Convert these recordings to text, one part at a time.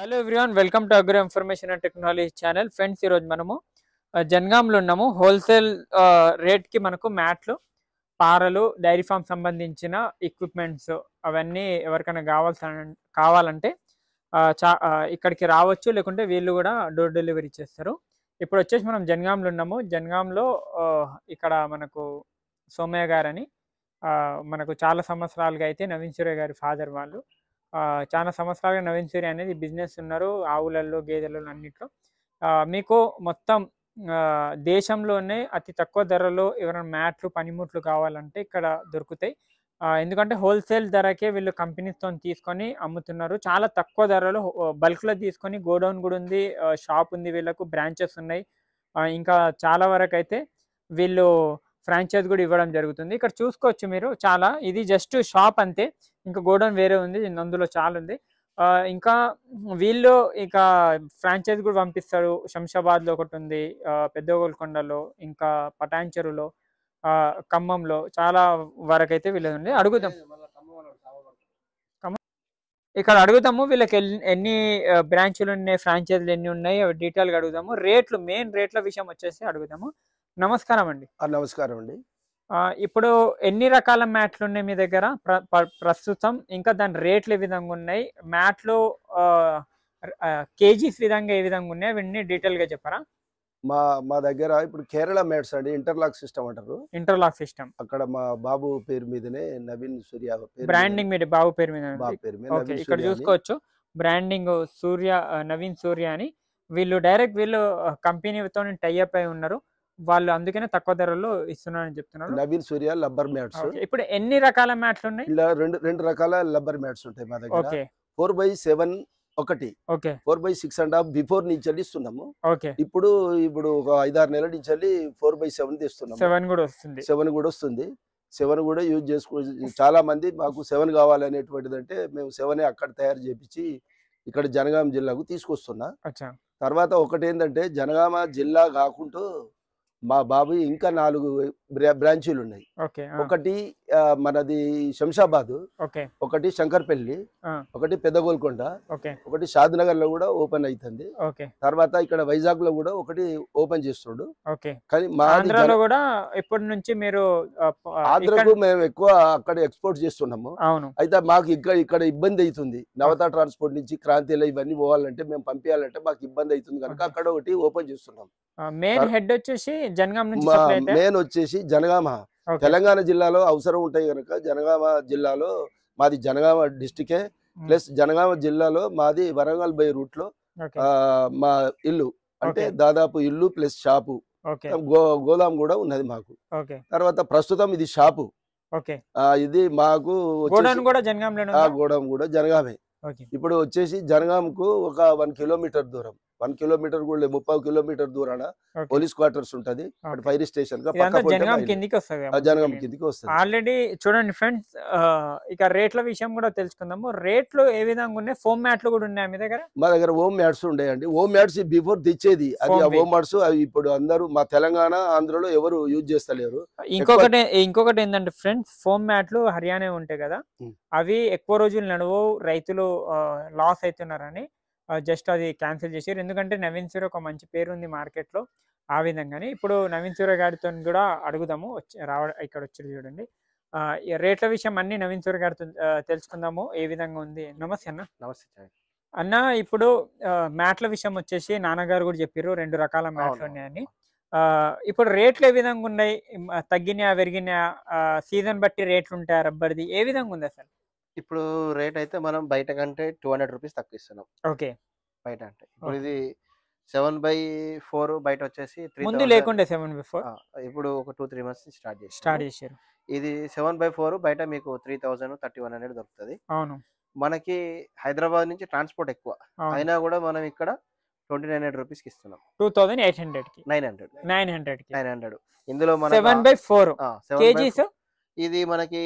Hello everyone, welcome to agro information and technology channel. Friends, ఈరోజు మనము జనగాంలో ఉన్నాము. Wholesale రేట్కి మనకు మ్యాట్లు, పారలు, డైరీ ఫామ్ సంబంధించిన ఎక్విప్మెంట్స్ అవన్నీ ఎవరికైనా కావాలంటే ఇక్కడికి రావచ్చు, లేకుంటే వీళ్ళు కూడా డోర్ డెలివరీ చేస్తారు. ఇప్పుడు వచ్చేసి మనం జనగాంలో ఉన్నాము. జనగాంలో ఇక్కడ మనకు సోమయ్య గారని మనకు చాలా సంవత్సరాలుగా అయితే నవీన్ సూర్య గారి ఫాదర్ వాళ్ళు చాలా సంవత్సరాలుగా నవీన్ సూర్య అనేది బిజినెస్ ఉన్నారు, ఆవులలో, గేదెలలో అన్నిట్లో. మీకు మొత్తం దేశంలోనే అతి తక్కువ ధరలో ఎవరైనా మ్యాట్లు, పనిముట్లు కావాలంటే ఇక్కడ దొరుకుతాయి. ఎందుకంటే హోల్సేల్ ధరకే వీళ్ళు కంపెనీస్తో తీసుకొని అమ్ముతున్నారు. చాలా తక్కువ ధరలో బల్క్లో తీసుకొని గోడౌన్ కూడా ఉంది, షాప్ ఉంది, వీళ్ళకు బ్రాంచెస్ ఉన్నాయి. ఇంకా చాలా వరకు అయితే వీళ్ళు ఫ్రాంచైజ్ కూడా ఇవ్వడం జరుగుతుంది. ఇక్కడ చూసుకోవచ్చు మీరు. చాలా ఇది జస్ట్ షాప్ అంతే, ఇంకా గోడౌన్ వేరే ఉంది, అందులో చాలా ఉంది. ఇంకా వీళ్ళు ఇక ఫ్రాంచైజ్ కూడా పంపిస్తారు. శంషాబాద్లో ఒకటి ఉంది, పెద్ద గోల్కొండలో, ఇంకా పటాన్చెరులో, ఖమ్మంలో చాలా వరకు అయితే వీళ్ళు ఉంది. అడుగుదాం, ఇక్కడ అడుగుతాము వీళ్ళకి ఎన్ని బ్రాంచులు ఉన్నాయి, ఫ్రాంచైజీలు ఎన్ని ఉన్నాయి, అవి డీటెయిల్గా అడుగుదాము. రేట్లు, మెయిన్ రేట్ల విషయం వచ్చేసి అడుగుదాము. నమస్కారం అండి. నమస్కారం అండి. ఇప్పుడు ఎన్ని రకాల మ్యాట్లు ఉన్నాయి మీ దగ్గర ప్రస్తుతం? ఇంకా దాని రేట్లు ఏ విధంగా ఉన్నాయి? మ్యాట్లు కేజీస్ విధంగా ఏ విధంగా ఉన్నాయి, అవన్నీ డీటెయిల్గా చెప్పరా? మా దగ్గర ఇప్పుడు కేరళ మ్యాట్స్ అండి, ఇంటర్లాక్ సిస్టమ్ అంటారు. ఇంటర్లాక్ సిస్టమ్ అక్కడ మా బాబు పేరు మీదనే నవీన్ సూర్య బ్రాండింగ్ మీద, బాబు పేరు మీద. ఓకే, ఇక్కడ చూసుకోవచ్చు బ్రాండింగ్ సూర్య, నవీన్ సూర్య అని. వీళ్ళు డైరెక్ట్ వీళ్ళు కంపెనీతో టైఅప్ అయి ఉన్నారు. వాళ్ళు అందుకనే తక్కువ ధరలో ఇస్తున్నారని చెప్తున్నారు. నవీన్ సూర్య లబ్బర్ మ్యాట్స్. ఇప్పుడు ఎన్ని రకాల మ్యాట్లు ఉన్నాయి? ఇలా రెండు రకాల లబ్బర్ మ్యాట్స్ ఉంటాయి మా దగ్గర. 4x7 ఒకటి, 4x6.5 బిఫోర్ నుంచి ఇస్తున్నాము. ఇప్పుడు ఒక 5-6 నెలల నుంచి 4x7 తీస్తున్నాము. 7 కూడా వస్తుంది. 7 కూడా యూజ్ చేసుకో. చాలా మంది మాకు 7 కావాలనేటువంటిది అంటే మేము 7 అక్కడ తయారు చేపించి ఇక్కడ జనగామ జిల్లాకు తీసుకొస్తున్నా. తర్వాత ఒకటి ఏంటంటే జనగామ జిల్లా కాకుండా మా బాబు ఇంకా 4 బ్రాంచీలు ఉన్నాయి. ఒకటి మనది శంషాబాద్, ఒకటి శంకర్పల్లి, ఒకటి పెద్ద గోల్కొండ, ఒకటి షాద్నగర్ లో కూడా ఓపెన్ అవుతుంది. తర్వాత ఇక్కడ వైజాగ్ లో కూడా ఒకటి ఓపెన్ చేస్తుండు. కానీ ఆంధ్రాలో కూడా ఇప్పటి నుంచి మీరు ఆంధ్రకు మేము ఎక్కువ అక్కడ ఎక్స్పోర్ట్ చేస్తున్నాము. అయితే మాకు ఇక్కడ ఇబ్బంది అవుతుంది. నవత ట్రాన్స్పోర్ట్ నుంచి క్రాంతిలో ఇవన్నీ పోవాలంటే మేము పంపించాలంటే మాకు ఇబ్బంది అవుతుంది కనుక అక్కడ ఒకటి ఓపెన్ చేస్తున్నాం. మెయిన్ హెడ్ వచ్చేసి జనగామ నుంచి, మెయిన్ వచ్చేసి జనగామ తెలంగాణ జిల్లాలో అవసరం ఉంటాయి కనుక జనగామ జిల్లాలో మాది జనగామ డిస్టికే ప్లస్ జనగామ జిల్లాలో మాది వరంగల్ బై రూట్ లో మా ఇల్లు అంటే దాదాపు ఇల్లు ప్లస్ షాపు, గోదాం కూడా ఉన్నది మాకు. తర్వాత ప్రస్తుతం ఇది షాపు. ఇది మాకు గోడౌన్ కూడా జనగామే. ఇప్పుడు వచ్చేసి జనగాంకు ఒక 1 కిలోమీటర్ దూరం, 1 కిలోమీటర్ కూడా 30 కిలోమీటర్ దూరాన పోలీస్ క్వార్టర్స్ ఉంటది. ఫైర్ స్టేషన్ జనగాం కిందికి వస్తుంది. ఆల్రెడీ చూడండి ఫ్రెండ్స్, ఇక రేట్ల విషయం కూడా తెలుసుకుందాము. రేట్లు ఏ విధంగా ఉన్నాయి? ఫోమ్ మ్యాట్లు కూడా ఉన్నాయి మీ దగ్గర? మా దగ్గర ఓమ్ మ్యాట్స్ ఉన్నాయండి. ఓమ్ మ్యాట్స్ బిఫోర్ తెచ్చేది అది. ఓమ్ మ్యాట్స్ అవి ఇప్పుడు అందరూ మా తెలంగాణ, ఆంధ్రలో ఎవరు యూజ్ చేస్తలేరు. ఇంకొకటి ఏంటంటే ఫ్రెండ్స్, ఫోమ్ మ్యాట్లు హర్యానా ఉంటాయి కదా, అవి ఎక్కువ రోజులు నడవు, రైతులు లాస్ అవుతున్నారని జస్ట్ అది క్యాన్సిల్ చేశారు. ఎందుకంటే నవీన్ సూర్య ఒక మంచి పేరు ఉంది మార్కెట్లో, ఆ విధంగానే. ఇప్పుడు నవీన్ సూర్య గారితో కూడా అడుగుదాము. ఇక్కడ వచ్చి చూడండి, రేట్ల విషయం అన్ని నవీన్ సూర్య గారితో తెలుసుకుందాము ఏ విధంగా ఉంది. నమస్తే అన్న. నమస్తే అన్న. ఇప్పుడు మ్యాట్ల విషయం వచ్చేసి నాన్నగారు కూడా చెప్పారు 2 రకాల మ్యాట్లు ఉన్నాయని. ఇప్పుడు రేట్లు ఏ విధంగా ఉన్నాయి? తగ్గినా పెరిగినా సీజన్ బట్టి రేట్లు ఉంటాయి. రబ్బర్ది ఏ విధంగా ఉంది అసలు? ఇప్పుడు రేట్ అయితే మనం బయట కంటే 200 రూపీస్ తక్కువ ఇస్తున్నాం. బయట అంటే ఇప్పుడు ఇది 7/4 బయట వచ్చేసి ముందు లేకుండే 7/4, ఇప్పుడు ఒక 2-3 మంత్స్ స్టార్ట్ చేశారు. ఇది 7/4 బయట మీకు 3000-3100 దొరుకుతుంది. అవును. మనకి హైదరాబాద్ నుంచి ట్రాన్స్పోర్ట్ ఎక్కువ అయినా కూడా మనం ఇక్కడ 2900 రూపీస్కి ఇస్తున్నాం. 2800 ఇందులో మన 7/4 కేజీస్. ఇది మనకి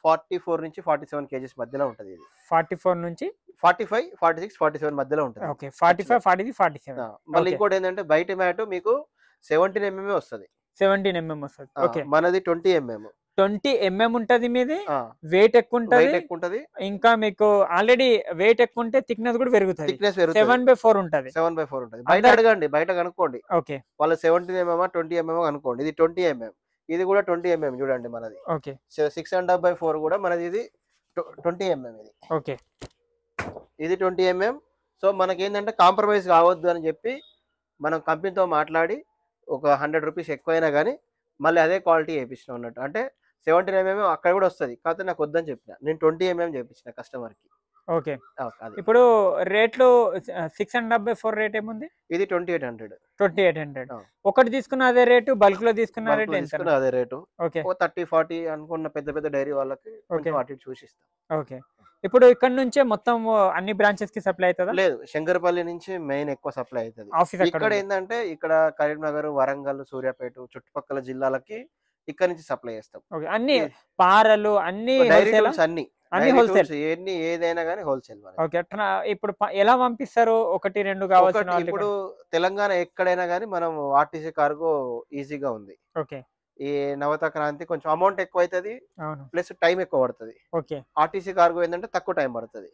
44 నుంచి 47 కేజీస్ మధ్యలో ఉంటది. ఇది 44 నుంచి 45, 46, 47 మధ్యలో ఉంటుంది. 45, 40, 47. మళ్ళీ ఇంకోటి ఏంటంటే బయట మ్యాట్ మీకు 17 mm వస్తుంది. 17 mm వస్తుంది. మనది 20 mm. 20 mm ఉంటది మీది, వెయిట్ ఎక్కువ ఉంటది, ఇంకా మీకు ఆల్రెడీ వెయిట్ ఎక్కువ ఉంటే థిక్నెస్ కూడా పెరుగుతుంది. 7/4 ఉంటది. 7/4 ఉంటది. బయట అడగండి, బయట కనుక్కోండి. ఓకే, వాళ్ళు 17 mm 20 mm అనుకోండి. ఇది 20 mm, ఇది కూడా 20 mm చూడండి మనది. ఓకే, 6.5/4 కూడా మనది, ఇది 20 mm ఇది. ఓకే, ఇది 20 mm. సో మనకి ఏంటంటే కాంప్రమైజ్ కావద్దు అని చెప్పి మనం కంపెనీతో మాట్లాడి ఒక 100 రూపీస్ ఎక్కువైనా కానీ మళ్ళీ అదే క్వాలిటీ వేయించిన ఉన్నట్టు. అంటే 17 mm అక్కడ కూడా వస్తుంది, కాకపోతే నాకు వద్దని చెప్పిన, నేను 20 mm చేయించిన కస్టమర్కి. ఓకే, ఇప్పుడు రేట్లు 6.5/4 రేట్ ఏముంది? ఇది 2800. ఒకటి తీసుకున్న అదే రేటు, బల్క్ లో తీసుకున్న రేటు అదే రేటు. ఓకే, 30-40 అనుకున్న పెద్ద పెద్ద డైరీ వాళ్ళకి వాటి చూసిస్తాం. ఓకే, ఇప్పుడు ఇక్కడ నుంచే మొత్తం అన్ని బ్రాంచెస్ కి సప్లై అవుతుందా? లేదు, శంకరపల్లి నుంచి మెయిన్ ఎక్కువ సప్లై అవుతుంది. ఇక్కడ ఏంటంటే ఇక్కడ కరీంనగర్, వరంగల్, సూర్యాపేట చుట్టుపక్కల జిల్లాలకి ఇక్కడ నుంచి సప్లై చేస్తాం. అన్ని పారలు, అన్ని అన్ని హోల్సేల్, ఏదైనా కానీ హోల్సేల్. ఓకే, అట్లా ఇప్పుడు ఎలా పంపిస్తారు? 1-2 కావాల్సిన ఇప్పుడు తెలంగాణ ఎక్కడైనా కానీ మనం ఆర్టీసీ కార్గో ఈజీగా ఉంది. ఓకే, ఈ నవత క్రాంతి కొంచెం అమౌంట్ ఎక్కువ అవుతుంది, ప్లస్ టైం ఎక్కువ పడుతుంది. ఓకే, ఆర్టీసీ కార్గో ఏంటంటే తక్కువ టైం పడుతుంది,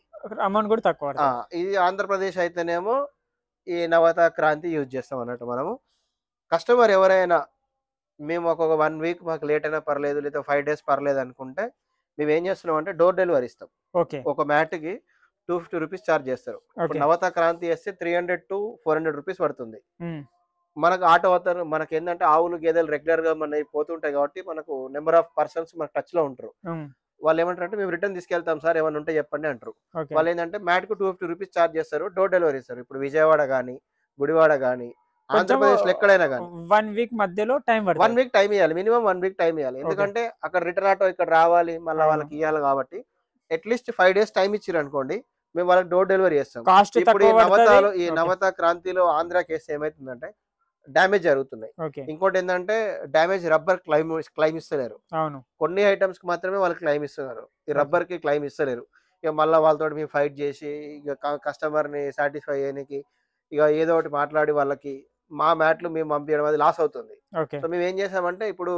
అమౌంట్ కూడా తక్కువ. ఇది ఆంధ్రప్రదేశ్ అయితేనేమో ఈ నవత క్రాంతి యూజ్ చేస్తాం అన్నట్టు. మనము కస్టమర్ ఎవరైనా మేము ఒక 1 వీక్ మాకు లేట్ అయినా పర్లేదు, లేదా 5 days పర్లేదు అనుకుంటే మేము ఏం చేస్తున్నాం అంటే డోర్ డెలివరీ ఇస్తాం. ఓకే, ఒక మ్యాట్కి 250 రూపీస్ ఛార్జ్ చేస్తారు. నవత క్రాంతి వేస్తే 300 to 400 రూపీస్ పడుతుంది. మనకు ఆటో అవుతారు, మనకి ఏంటంటే ఆవులు గేదెలు రెగ్యులర్ గా మనకి పోతుంటాయి కాబట్టి మనకు నెంబర్ ఆఫ్ పర్సన్స్ మనకు టచ్ లో ఉంటారు. వాళ్ళు ఏమంటారు అంటే మేము రిటర్న్ తీసుకెళ్తాం సార్, ఏమైనా ఉంటే చెప్పండి అంటారు. వాళ్ళు ఏంటంటే మ్యాట్ కు 250 రూపీస్ ఛార్జ్ చేస్తారు, డోర్ డెలివరీ ఇస్తారు. ఇప్పుడు విజయవాడ గానీ, గుడివాడ గానీ, ఆంధ్రప్రదేశ్ లో ఎక్కడైనా కానీ 1 వీక్ మధ్యలో టైం 1 వీక్ టైం ఇవ్వాలి, మినిమం 1 వీక్ టైం ఇవ్వాలి. ఎందుకంటే అక్కడ రిటర్న్ ఆటో ఇక్కడ రావాలి, మళ్ళీ వాళ్ళకి ఇవ్వాలి కాబట్టి అట్లీస్ట్ 5 days టైం ఇచ్చారు అనుకోండి, మేము వాళ్ళకి డోర్ డెలివరీ చేస్తాం. ఇప్పుడు ఈ నవత క్రాంతిలో ఆంధ్ర కేసు ఏమైతుందంటే డ్యామేజ్ జరుగుతున్నాయి. ఇంకోటి ఏంటంటే డ్యామేజ్ రబ్బర్ క్లైమ్ ఇస్తలేరు. కొన్ని ఐటమ్స్ కి మాత్రమే వాళ్ళు క్లైమ్ ఇస్తున్నారు, ఈ రబ్బర్ కి క్లైమ్ ఇస్తలేరు. ఇక మళ్ళీ వాళ్ళతో మేము ఫైట్ చేసి ఇక కస్టమర్ ని సాటిస్ఫై చేయడానికి ఇక ఏదో ఒకటి మాట్లాడి వాళ్ళకి మా మ్యాట్లు మేము పంపించడం అది లాస్ అవుతుంది. సో మేము ఏం చేసామంటే ఇప్పుడు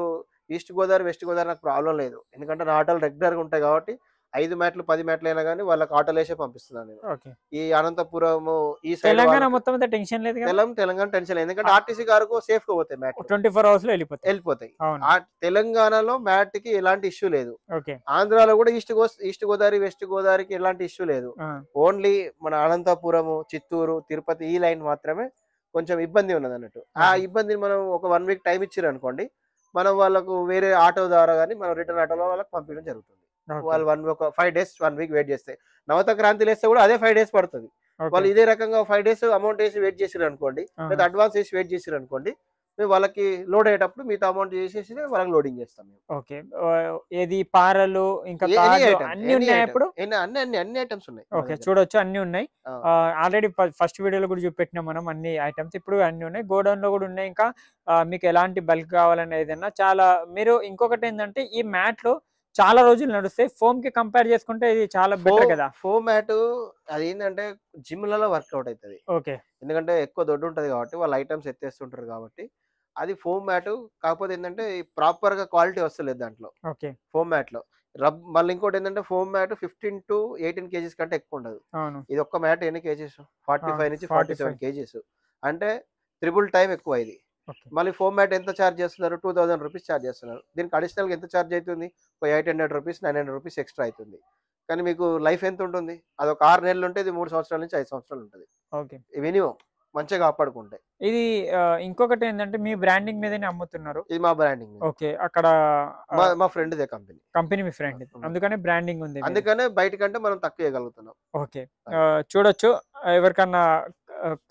ఈస్ట్ గోదావరి, వెస్ట్ గోదావరి నాకు ప్రాబ్లం లేదు, ఎందుకంటే నా ఆటోలు రెగ్యులర్ గా ఉంటాయి కాబట్టి 5 మ్యాట్లు 10 మ్యాట్లు అయినా కానీ వాళ్ళకి ఆటోలు వేసే పంపిస్తున్నాను నేను. ఈ అనంతపురం ఈ సైడ్ తెలంగాణ మొత్తం టెన్షన్ లేదు, తెలంగాణ టెన్షన్ లేదు, ఎందుకంటే ఆర్టీసీ కారుకు సేఫ్ గా పోతాయి మ్యాట్, 24 hours లో వెళ్ళిపోతాయి. తెలంగాణలో మ్యాట్ కి ఎలాంటి ఇష్యూ లేదు. ఆంధ్రాలో కూడా ఈస్ట్ గోదావరి, వెస్ట్ గోదావరికి ఎలాంటి ఇష్యూ లేదు. ఓన్లీ మన అనంతపురం, చిత్తూరు, తిరుపతి ఈ లైన్ మాత్రమే కొంచెం ఇబ్బంది ఉన్నది అన్నట్టు. ఆ ఇబ్బందిని మనం ఒక 1 వీక్ టైం ఇచ్చారు అనుకోండి, మనం వాళ్ళకు వేరే ఆటో ద్వారా కానీ మనం రిటర్న్ ఆటోలో వాళ్ళకి పంపించడం జరుగుతుంది. వాళ్ళు 5 days 1 వీక్ వెయిట్ చేస్తే, నవత క్రాంతి వేస్తే కూడా అదే 5 days పడుతుంది. వాళ్ళు ఇదే రకంగా 5 days అమౌంట్ వేసి వెయిట్ చేసారు అనుకోండి, లేదా అడ్వాన్స్ వేసి వెయిట్ చేసారు అనుకోండి, మేము వాళ్ళకి లోడ్ అయ్యేటప్పుడు మిగతా అమౌంట్ చేసేసి వాళ్ళకి లోడింగ్ చేస్తాం. ఓకే, ఏది పారలు ఇంకా అన్ని ఉన్నాయి, ఇప్పుడు అన్ని ఐటమ్స్ ఉన్నాయి. ఓకే, చూడొచ్చు అన్ని ఉన్నాయి. ఆల్రెడీ ఫస్ట్ వీడియోలో కూడా చూపెట్టినాం మనం అన్ని ఐటమ్స్, ఇప్పుడు అన్ని ఉన్నాయి, గోడౌన్ లో కూడా ఉన్నాయి. ఇంకా మీకు ఎలాంటి బల్క్ కావాలని ఏదైనా చాలా. మీరు ఇంకొకటి ఏంటంటే ఈ మ్యాట్ లో చాలా రోజులు నడుస్తాయి, ఫోమ్ కి కంపేర్ చేసుకుంటే ఇది చాలా బెటర్ కదా. ఫోమ్ మ్యాట్ అది ఏంటంటే జిమ్లలో వర్కౌట్ అవుతుంది. ఓకే, ఎందుకంటే ఎక్కువ దొడ్డు ఉంటది కాబట్టి వాళ్ళు ఐటమ్స్ ఎత్తేస్తుంటారు కాబట్టి అది ఫోమ్ మ్యాట్. కాకపోతే ఏంటంటే ప్రాపర్ గా క్వాలిటీ వస్తలేదు దాంట్లో. ఓకే, ఫోమ్ మ్యాట్ లో మళ్ళీ ఇంకోటి ఏంటంటే ఫోమ్ మ్యాట్ 15 to 18 kgs కంటే ఎక్కువ ఉండదు. ఇది ఒక్క మ్యాట్ ఎన్ని కేజీస్? 45 నుంచి 47 kgs, అంటే ట్రిపుల్ టైం ఎక్కువ ఇది. మళ్ళీ ఫోమ్ మ్యాట్ ఎంత ఛార్జ్ చేస్తున్నారు? 2000 రూపీస్ ఛార్జ్ చేస్తున్నారు. దీనికి అడిషనల్ గా ఎంత ఛార్జ్ అవుతుంది? 800 రూపీస్ 900 రూపీస్ ఎక్స్ట్రా అవుతుంది. కానీ మీకు లైఫ్ ఎంత ఉంటుంది? అది ఒక 6 నెలలు ఉంటే, ఇది 3 సంవత్సరాల నుంచి 5 సంవత్సరాలు ఉంటుంది. ఓకే, మినిమం మంచిగా కాపాడుకుంటే. ఇది ఇంకొకటి ఏంటంటే మీ బ్రాండింగ్ మీదనే అమ్ముతున్నారు? ఇది మా బ్రాండింగ్. ఓకే, అక్కడ మా friend they company me friend, అందుకనే బ్రాండింగ్ ఉంది, అందుకనే బయటకంటే మనం తక్కువ చేయగలుగుతున్నాం. ఓకే, చూడొచ్చు. ఎవరికన్నా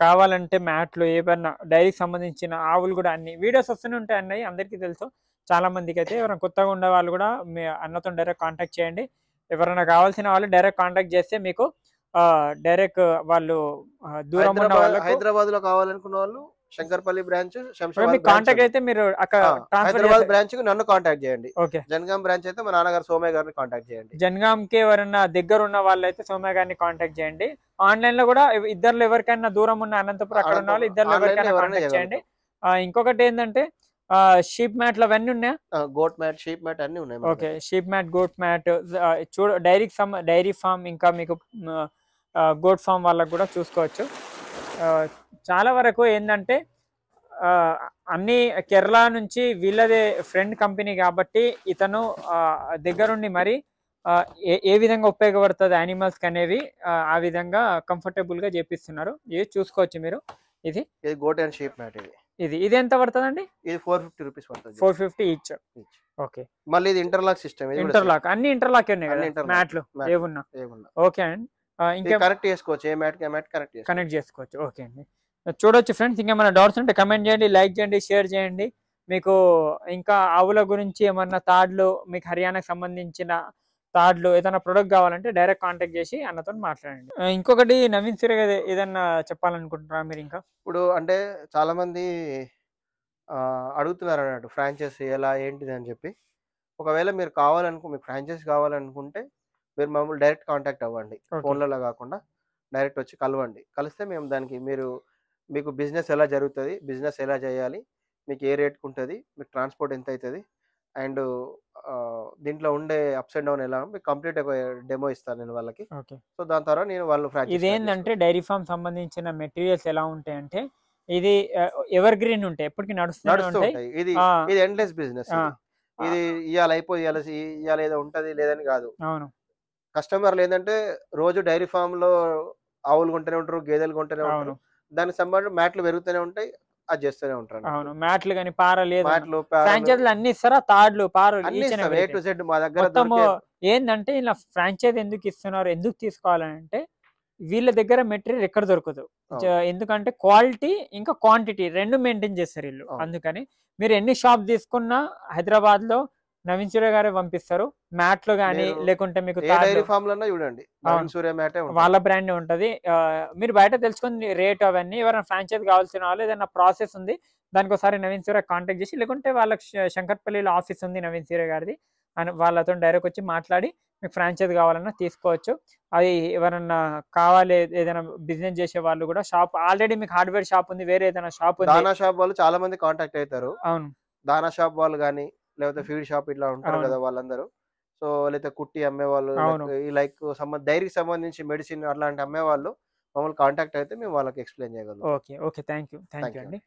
కావాలంటే మ్యాట్లు, ఏమన్నా డైరీకి సంబంధించిన ఆవులు కూడా అన్ని వీడియోస్ వస్తూనే ఉంటాయి, అన్నయ్య అందరికీ తెలుసు. చాలా మందికి అయితే ఎవరైనా కొత్తగా ఉండే వాళ్ళు కూడా మీ అన్నతో డైరెక్ట్ కాంటాక్ట్ చేయండి. ఎవరైనా కావాల్సిన వాళ్ళు డైరెక్ట్ కాంటాక్ట్ చేస్తే మీకు డైరెక్ట్ వాళ్ళు దూరం ఉన్న వాళ్ళు, హైదరాబాద్ లో కావాలనుకున్న వాళ్ళు శంకర్పల్లి బ్రాంచ్, కాంటాక్ట్ అయితే మీరు అక్కడ హైదరాబాద్ బ్రాంచ్ కి నన్ను కాంటాక్ట్ చేయండి. ఓకే, జనగాం బ్రాంచ్ అయితే మా నాన్నగారు సోమయ్య గారిని కాంటాక్ట్ చేయండి. జనగాం కి ఎవరైనా దగ్గర ఉన్న వాళ్ళు అయితే సోమయ్య గారిని కాంటాక్ట్ చేయండి. ఆన్లైన్ లో కూడా ఇద్దరు ఎవరికైనా దూరం ఉన్న అనంతపురం అక్కడ ఉన్న వాళ్ళు ఇద్దరు ఎవరికైనా కాంటాక్ట్ చేయండి. ఇంకొకటి ఏంటంటే షీప్ మ్యాట్లు అవన్నీ ఉన్నాయా? గోట్ మ్యాట్, షీప్ మ్యాట్ అన్ని ఉన్నాయి. Okay, sheep mat, goat mat, dairy farm ఇంకా మీకు గోట్ ఫామ్ వాళ్ళకి కూడా చూసుకోవచ్చు. చాలా వరకు ఏంటంటే అన్ని కేరళ నుంచి వీళ్ళదే ఫ్రెండ్ కంపెనీ కాబట్టి ఇతను దగ్గరుండి మరి ఏ విధంగా ఉపయోగపడుతుంది యానిమల్స్కి అనేవి ఆ విధంగా కంఫర్టబుల్గా చేపిస్తున్నారు. ఇది చూసుకోవచ్చు మీరు. ఇది గోట్ అండ్ షీప్ మ్యాట్. ఇది ఎంత పడుతుందండి? ఇది 450 రూపీస్ పడుతుంది. 450 ఈచ్. ఓకే, మళ్ళీ ఇది ఇంటర్లాక్ సిస్టమ్. ఇంటర్లాక్ అన్ని ఇంటర్లాక్ ఉన్నాయి కదా మ్యాట్లు ఏమున్నా. ఓకే అండి, ఇంకా కనెక్ట్ చేసుకోవచ్చు, ఏ మ్యాట్ కి మ్యాట్ కనెక్ట్ చేసుకోవచ్చు. ఓకే అండి, చూడొచ్చు ఫ్రెండ్స్. ఇంకేమైనా డౌట్స్ ఉంటే కమెంట్ చేయండి, లైక్ చేయండి, షేర్ చేయండి. మీకు ఇంకా ఆవుల గురించి ఏమన్నా తాడ్లు, మీకు హర్యానాకి సంబంధించిన తాడ్లు ఏదైనా ప్రొడక్ట్ కావాలంటే డైరెక్ట్ కాంటాక్ట్ చేసి అన్నతో మాట్లాడండి. ఇంకొకటి నవీన్ సూర్య గారు ఏదన్నా చెప్పాలనుకుంటున్నారా మీరు? ఇంకా ఇప్పుడు అంటే చాలా మంది అడుగుతున్నారు అన్నట్టు ఫ్రాంచైజీ ఎలా ఏంటిది అని చెప్పి. ఒకవేళ మీరు మీకు ఫ్రాంచైజీ కావాలనుకుంటే మీరు మమ్మల్ని డైరెక్ట్ కాంటాక్ట్ అవ్వండి. ఫోన్లలో కాకుండా డైరెక్ట్ వచ్చి కలవండి. కలిస్తే మేము దానికి మీకు బిజినెస్ ఎలా జరుగుతుంది, బిజినెస్ ఎలా చేయాలి, మీకు ఏ రేట్కి ఉంటుంది, మీకు ట్రాన్స్పోర్ట్ ఎంత అవుతుంది, అండ్ దీంట్లో ఉండే అప్స్ అండ్ డౌన్ ఎలా మీకు కంప్లీట్ ఒక డెమో ఇస్తాను నేను వాళ్ళకి. సో దాని తర్వాత నేను వాళ్ళు ఇదేంటంటే డైరీ ఫామ్ సంబంధించిన మెటీరియల్స్ ఎలా ఉంటాయంటే ఇది ఎవర్ గ్రీన్ ఉంటాయి, ఎప్పటికీ నడుస్తుంటాయి. ఇది ఎండ్లెస్ బిజినెస్. ఇది ఇవాళ అయిపోయి ఇవాళ ఏదో ఉంటది లేదని కాదు. అవును, కస్టమర్లు ఏంటంటే రోజు డైరీ ఫామ్ లో ఆవులు కొంటూనే ఉంటారు, గేదెలు కొంటూనే ఉంటారు. దానికి సంబంధించి మ్యాట్లు పెరుగుతూనే ఉంటాయి, అది చేస్తూనే ఉంటారు. అవును, మ్యాట్లు కానీ పారలేదు, ఫ్రాంచైజీలు అన్ని ఇస్తారా? తాడ్లు, పారు, A to Z మా దగ్గర ఏంటంటే ఇలా ఫ్రాంచైజీ ఎందుకు ఇస్తున్నారు, ఎందుకు తీసుకోవాలంటే వీళ్ళ దగ్గర మెటీరియల్ ఎక్కడ దొరకదు. ఎందుకంటే క్వాలిటీ ఇంకా క్వాంటిటీ రెండు మెయింటైన్ చేస్తారు వీళ్ళు. అందుకని మీరు ఎన్ని షాప్ తీసుకున్నా హైదరాబాద్ లో నవీన్ సూర్య గారే పంపిస్తారు. మ్యాట్లు గానీ లేకుంటే మీకు చూడండి వాళ్ళ బ్రాండ్ ఉంటది. మీరు బయట తెలుసుకుని రేట్ అవన్నీ. ఎవరైనా ఫ్రాంచైజ్ కావాల్సిన వాళ్ళు ఏదైనా ప్రాసెస్ ఉంది దానికి ఒకసారి నవీన్ సూర్య కాంటాక్ట్ చేసి, లేకుంటే వాళ్ళకి శంకర్పల్లిలో ఆఫీస్ ఉంది నవీన్ సూర్య గారిది, అని వాళ్ళతో డైరెక్ట్ వచ్చి మాట్లాడి మీకు ఫ్రాంచైజ్ కావాలన్నా తీసుకోవచ్చు. అది ఎవరన్నా కావాలి ఏదైనా బిజినెస్ చేసే వాళ్ళు కూడా షాప్ ఆల్రెడీ మీకు హార్డ్వేర్ షాప్ ఉంది, వేరే ఏదైనా షాప్ ఉంది, దానా షాప్ వాళ్ళు చాలా మంది కాంటాక్ట్ అవుతారు. అవును, దానా షాప్ వాళ్ళు కానీ లేకపోతే ఫీడ్ షాప్ ఇట్లా ఉంటారు కదా వాళ్ళందరూ. సో లేకపోతే కుట్టి అమ్మే వాళ్ళు, లైక్ డైరీకి సంబంధించి మెడిసిన్ అట్లాంటి అమ్మే వాళ్ళు మమ్మల్ని కాంటాక్ట్ అయితే మేము వాళ్ళకి ఎక్స్ప్లెయిన్ చేయగలం. ఓకే, థ్యాంక్ యూ అండి.